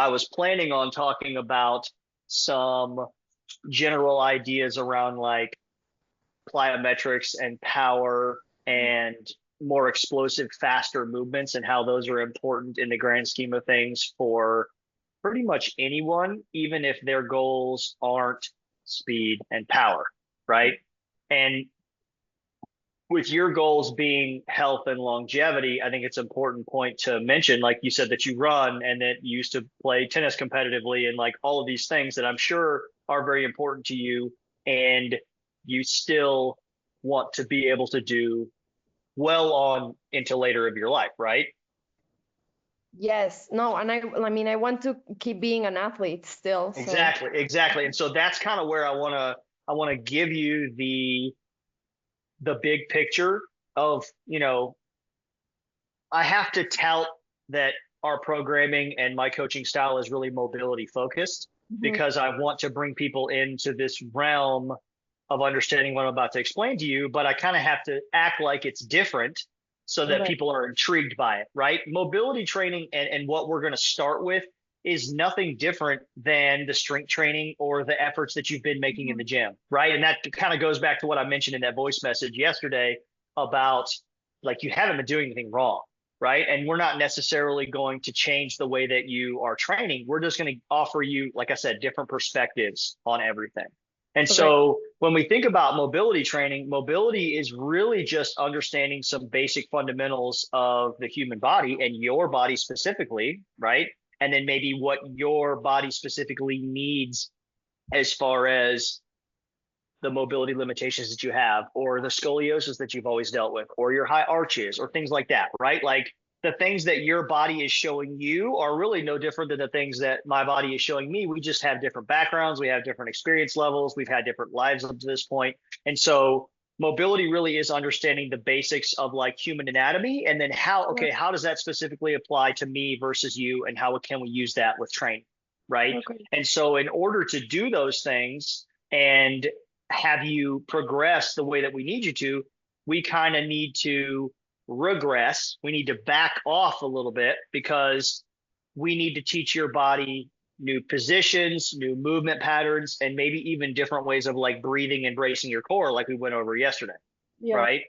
I was planning on talking about some general ideas around like plyometrics and power and more explosive, faster movements and how those are important in the grand scheme of things for pretty much anyone, even if their goals aren't speed and power, right? And with your goals being health and longevity, I think it's an important point to mention, like you said, that you run and that you used to play tennis competitively and like all of these things that I'm sure are very important to you. And you still want to be able to do well on into later of your life, right? Yes, no, and I mean, I want to keep being an athlete still. So, Exactly. And so that's kind of where I want to give you the big picture of, I have to tout that our programming and my coaching style is really mobility focused mhm, because I want to bring people into this realm of understanding what I'm about to explain to you, but I kind of have to act like it's different so that okay, people are intrigued by it, right? Mobility training and what we're going to start with is nothing different than the strength training or the efforts that you've been making in mhm, the gym, right? And that kind of goes back to what I mentioned in that voice message yesterday about like you haven't been doing anything wrong, right? And we're not necessarily going to change the way that you are training. We're just going to offer you, like I said, different perspectives on everything. And okay, so when we think about mobility training, mobility is really just understanding some basic fundamentals of the human body and your body specifically, right? And then maybe what your body specifically needs as far as the mobility limitations that you have, or the scoliosis that you've always dealt with, or your high arches, or things like that, right? Like the things that your body is showing you are really no different than the things that my body is showing me. We just have different backgrounds, we have different experience levels, we've had different lives up to this point. And so mobility really is understanding the basics of like human anatomy and then yeah, how does that specifically apply to me versus you, and how can we use that with training, right? okay, And so in order to do those things and have you progress the way that we need you to, we kind of need to regress. We need to back off a little bit because we need to teach your body new positions, new movement patterns, and maybe even different ways of like breathing and bracing your core, like we went over yesterday, yeah, right?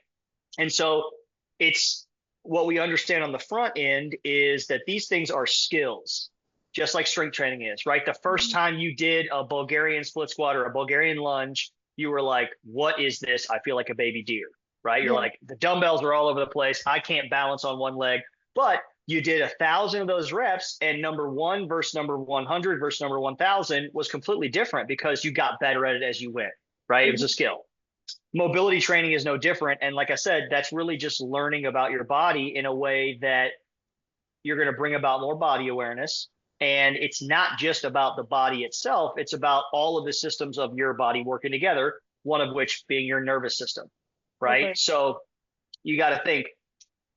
And so it's what we understand on the front end is that these things are skills, just like strength training is, right? The first mhm, time you did a Bulgarian split squat or a Bulgarian lunge, you were like, what is this? I feel like a baby deer, right? You're yeah, like, the dumbbells are all over the place. I can't balance on one leg. But you did 1,000 of those reps, and number one versus number 100 versus number 1,000 was completely different because you got better at it as you went, right? It was mhm, a skill. Mobility training is no different. And like I said, that's really just learning about your body in a way that you're going to bring about more body awareness. And it's not just about the body itself, it's about all of the systems of your body working together, one of which being your nervous system, right? okay, So you got to think,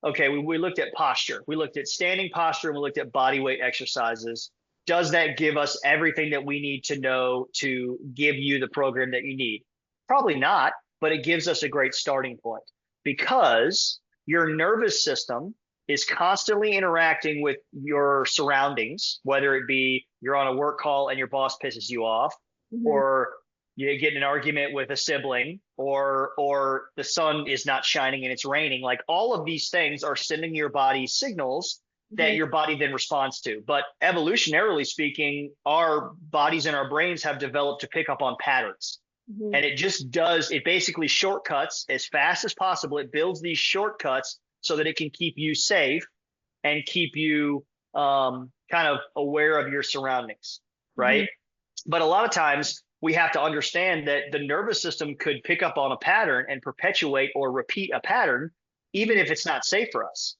okay, we looked at posture, we looked at standing posture, and we looked at body weight exercises. Does that give us everything that we need to know to give you the program that you need? Probably not, but it gives us a great starting point because your nervous system is constantly interacting with your surroundings, whether it be you're on a work call and your boss pisses you off, mhm, or you get in an argument with a sibling, or the sun is not shining and it's raining. Like all of these things are sending your body signals that mhm, your body then responds to. But evolutionarily speaking, our bodies and our brains have developed to pick up on patterns. mhm, And it just does, it basically shortcuts as fast as possible. It builds these shortcuts so that it can keep you safe and keep you kind of aware of your surroundings, mhm, right? But a lot of times we have to understand that the nervous system could pick up on a pattern and perpetuate or repeat a pattern, even mhm, if it's not safe for us,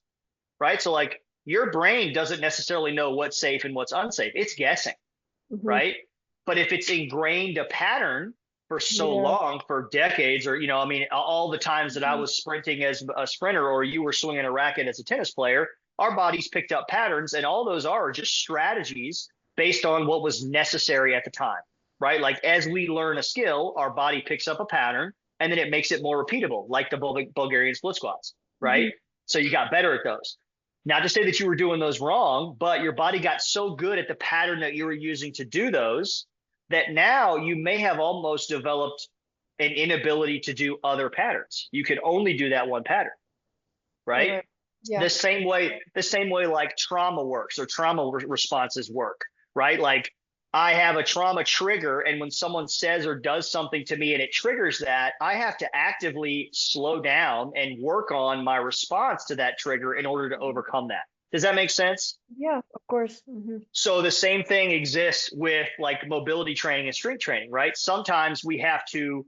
right? So, like, your brain doesn't necessarily know what's safe and what's unsafe, it's guessing, mhm, right? But if it's ingrained a pattern for so yeah, long, for decades, or, I mean, all the times that I mhm, was sprinting as a sprinter or you were swinging a racket as a tennis player, our bodies picked up patterns, and all those are just strategies based on what was necessary at the time, right? Like as we learn a skill, our body picks up a pattern and then it makes it more repeatable, like the Bulgarian split squats, right? mhm, So you got better at those. Not to say that you were doing those wrong, but your body got so good at the pattern that you were using to do those that now you may have almost developed an inability to do other patterns. You can only do that one pattern, right? Right. Yeah. The same way like trauma works or trauma responses work, right? Like I have a trauma trigger, and when someone says or does something to me and it triggers that, I have to actively slow down and work on my response to that trigger in order to overcome that. Does that make sense? Yeah, of course. So the same thing exists with like mobility training and strength training, right? Sometimes we have to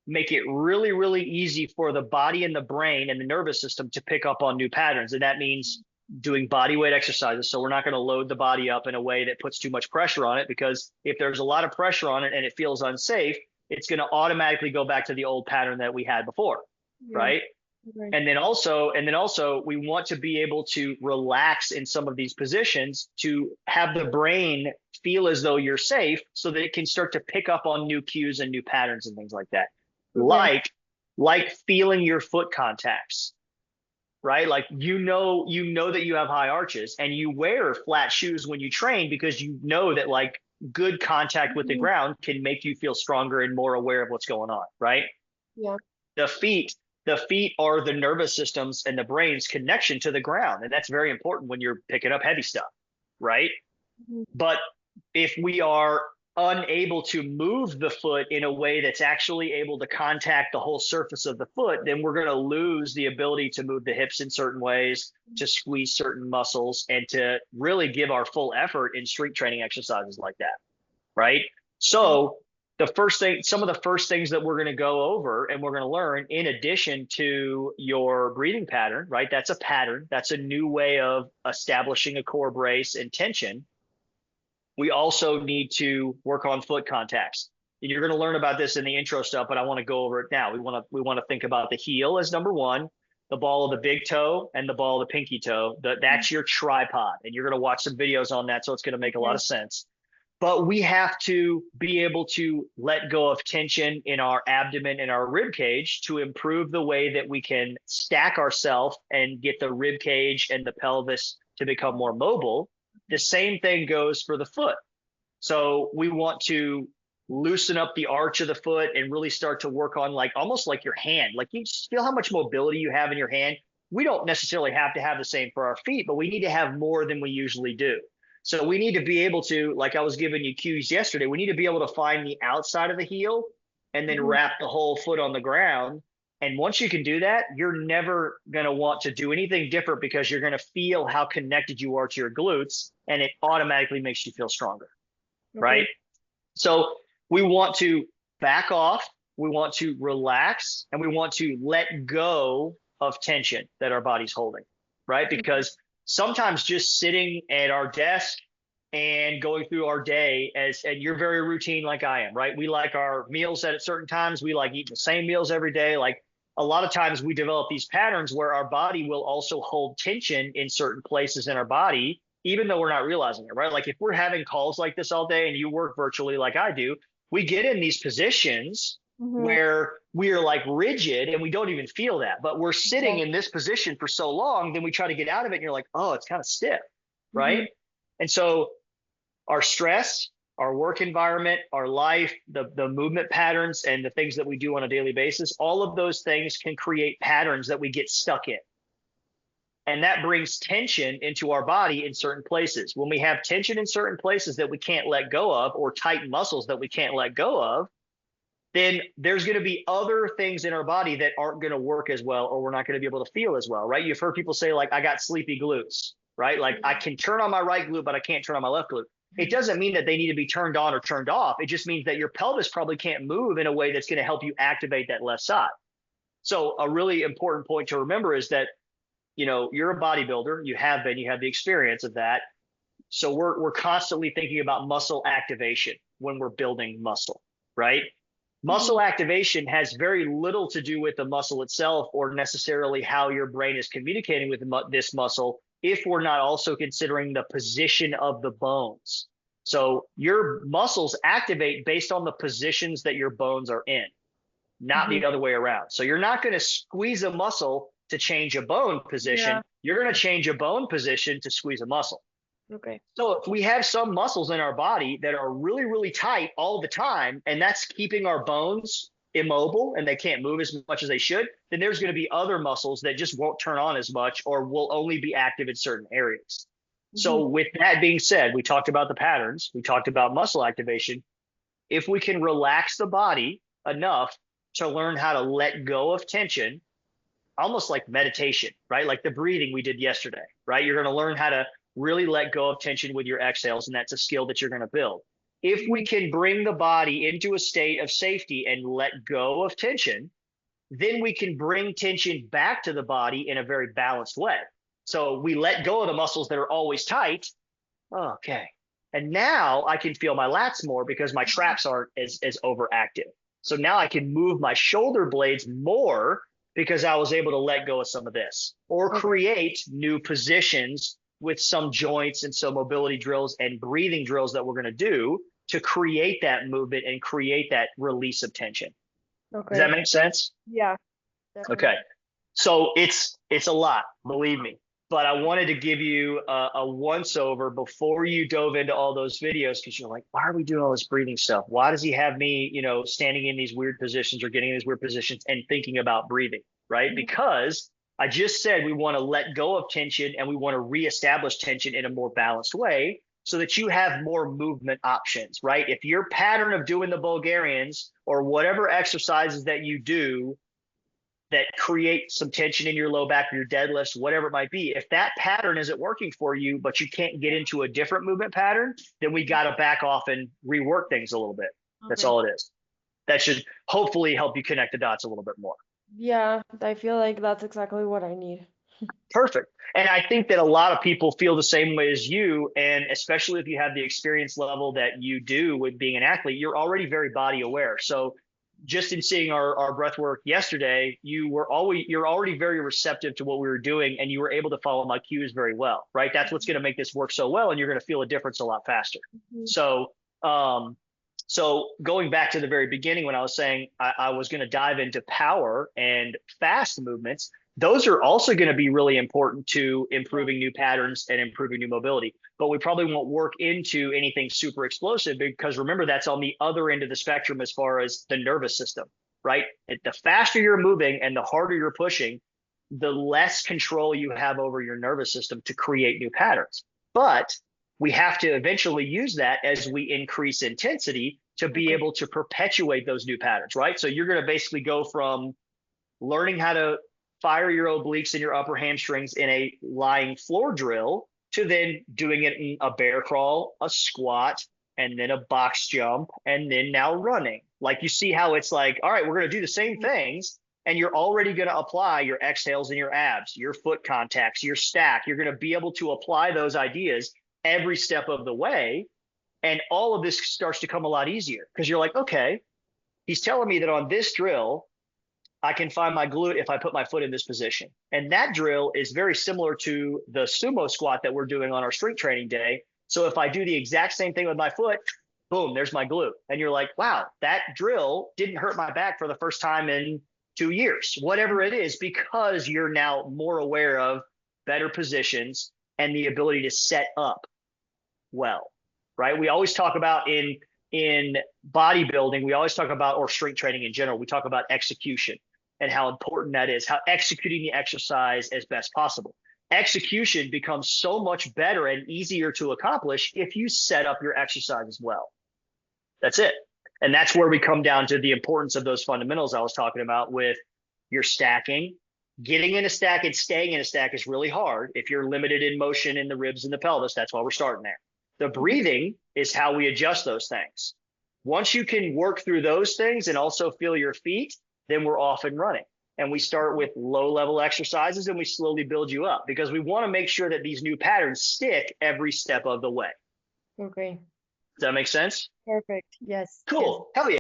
make it really, really easy for the body and the brain and the nervous system to pick up on new patterns. And that means doing body weight exercises. So we're not going to load the body up in a way that puts too much pressure on it, because if there's a lot of pressure on it and it feels unsafe, it's going to automatically go back to the old pattern that we had before, Yeah. right? Right. And then also we want to be able to relax in some of these positions to have the brain feel as though you're safe so that it can start to pick up on new cues and new patterns and things like that. Okay. Like feeling your foot contacts, right? Like you know that you have high arches and you wear flat shoes when you train because you know that like good contact with the ground can make you feel stronger and more aware of what's going on, right? Yeah. The feet are the nervous systems and the brain's connection to the ground, and that's very important when you're picking up heavy stuff, right? But if we are unable to move the foot in a way that's actually able to contact the whole surface of the foot, then we're going to lose the ability to move the hips in certain ways, to squeeze certain muscles, and to really give our full effort in strength training exercises like that, right? So some of the first things that we're going to go over and we're going to learn, in addition to your breathing pattern, right? That's a pattern. That's a new way of establishing a core brace and tension. We also need to work on foot contacts. And you're going to learn about this in the intro stuff, but I want to go over it now. We want to think about the heel as number one, the ball of the big toe and the ball of the pinky toe. That's your tripod. And you're going to watch some videos on that, so it's going to make a lot of sense. But we have to be able to let go of tension in our abdomen and our rib cage to improve the way that we can stack ourselves and get the rib cage and the pelvis to become more mobile. The same thing goes for the foot. So we want to loosen up the arch of the foot and really start to work on like almost like your hand. Like you just feel how much mobility you have in your hand. We don't necessarily have to have the same for our feet, but we need to have more than we usually do. So we need to be able to, like I was giving you cues yesterday, we need to be able to find the outside of the heel and then wrap the whole foot on the ground. And once you can do that, you're never going to want to do anything different because you're going to feel how connected you are to your glutes, and it automatically makes you feel stronger, right? So we want to back off, we want to relax, and we want to let go of tension that our body's holding, right? Because sometimes just sitting at our desk and going through our day, and you're very routine like I am, right? We like our meals at certain times. We like eating the same meals every day. Like a lot of times we develop these patterns where our body will also hold tension in certain places in our body, even though we're not realizing it, right? Like if we're having calls like this all day and you work virtually like I do, we get in these positions where we are like rigid and we don't even feel that, but we're sitting in this position for so long, then we try to get out of it and you're like, oh, it's kind of stiff, right? And so our stress, our work environment, our life, the movement patterns, and the things that we do on a daily basis, all of those things can create patterns that we get stuck in. And that brings tension into our body in certain places. When we have tension in certain places that we can't let go of, or tight muscles that we can't let go of, then there's going to be other things in our body that aren't going to work as well, or we're not going to be able to feel as well, right? You've heard people say like, I got sleepy glutes, right? Like I can turn on my right glute, but I can't turn on my left glute. It doesn't mean that they need to be turned on or turned off. It just means that your pelvis probably can't move in a way that's going to help you activate that left side. So a really important point to remember is that, you know, you're a bodybuilder, you have the experience of that. So we're constantly thinking about muscle activation when we're building muscle, right? Muscle activation has very little to do with the muscle itself or necessarily how your brain is communicating with this muscle if we're not also considering the position of the bones. So your muscles activate based on the positions that your bones are in, not the other way around. So you're not going to squeeze a muscle to change a bone position. you're going to change a bone position to squeeze a muscle. Okay. So if we have some muscles in our body that are really, really tight all the time, and that's keeping our bones immobile and they can't move as much as they should, then there's going to be other muscles that just won't turn on as much or will only be active in certain areas. So with that being said, we talked about the patterns, we talked about muscle activation. If we can relax the body enough to learn how to let go of tension, almost like meditation, right? Like the breathing we did yesterday, right? You're going to learn how to really let go of tension with your exhales, and that's a skill that you're going to build. If we can bring the body into a state of safety and let go of tension, then we can bring tension back to the body in a very balanced way. So we let go of the muscles that are always tight. Okay. And now I can feel my lats more because my traps aren't as overactive. So now I can move my shoulder blades more because I was able to let go of some of this, or create new positions with some joints and some mobility drills and breathing drills that we're going to do to create that movement and create that release of tension. Okay. Does that make sense? Yeah. Definitely. Okay. So it's a lot, believe me. But I wanted to give you a once over before you dove into all those videos, because you're like, why are we doing all this breathing stuff? Why does he have me, standing in these weird positions or getting in these weird positions and thinking about breathing, right? Because I just said we want to let go of tension and we want to reestablish tension in a more balanced way so that you have more movement options, right? If your pattern of doing the Bulgarians or whatever exercises that you do that create some tension in your low back or your deadlifts, whatever it might be, if that pattern isn't working for you, but you can't get into a different movement pattern, then we got to back off and rework things a little bit. That's all it is. That should hopefully help you connect the dots a little bit more. Yeah, I feel like that's exactly what I need. Perfect. And I think that a lot of people feel the same way as you. And especially if you have the experience level that you do with being an athlete, you're already very body aware. So just in seeing our breath work yesterday, you're already very receptive to what we were doing, and you were able to follow my cues very well, right? That's what's going to make this work so well, and you're going to feel a difference a lot faster. So going back to the very beginning when I was saying I was going to dive into power and fast movements, those are also going to be really important to improving new patterns and improving new mobility. But we probably won't work into anything super explosive because remember, that's on the other end of the spectrum as far as the nervous system, right? The faster you're moving and the harder you're pushing, the less control you have over your nervous system to create new patterns. But we have to eventually use that as we increase intensity to be able to perpetuate those new patterns, right? So you're going to basically go from learning how to fire your obliques and your upper hamstrings in a lying floor drill to then doing it in a bear crawl, a squat, and then a box jump, and then now running. Like you see how it's like, all right, we're going to do the same things, and you're already going to apply your exhales and your abs, your foot contacts, your stack. You're going to be able to apply those ideas every step of the way. And all of this starts to come a lot easier because you're like, okay, he's telling me that on this drill, I can find my glute if I put my foot in this position. And that drill is very similar to the sumo squat that we're doing on our strength training day. So if I do the exact same thing with my foot, boom, there's my glute. And you're like, wow, that drill didn't hurt my back for the first time in 2 years, whatever it is, because you're now more aware of better positions and the ability to set up well, right? We always talk about in bodybuilding, we always talk about, or strength training in general, we talk about execution and how important that is, how executing the exercise as best possible. Execution becomes so much better and easier to accomplish if you set up your exercise as well. That's it. And that's where we come down to the importance of those fundamentals I was talking about with your stacking. Getting in a stack and staying in a stack is really hard if you're limited in motion in the ribs and the pelvis. That's why we're starting there. The breathing is how we adjust those things. Once you can work through those things and also feel your feet, then we're off and running. And we start with low level exercises and we slowly build you up because we want to make sure that these new patterns stick every step of the way. Okay. Does that make sense? Perfect. Yes. Cool. Hell yeah.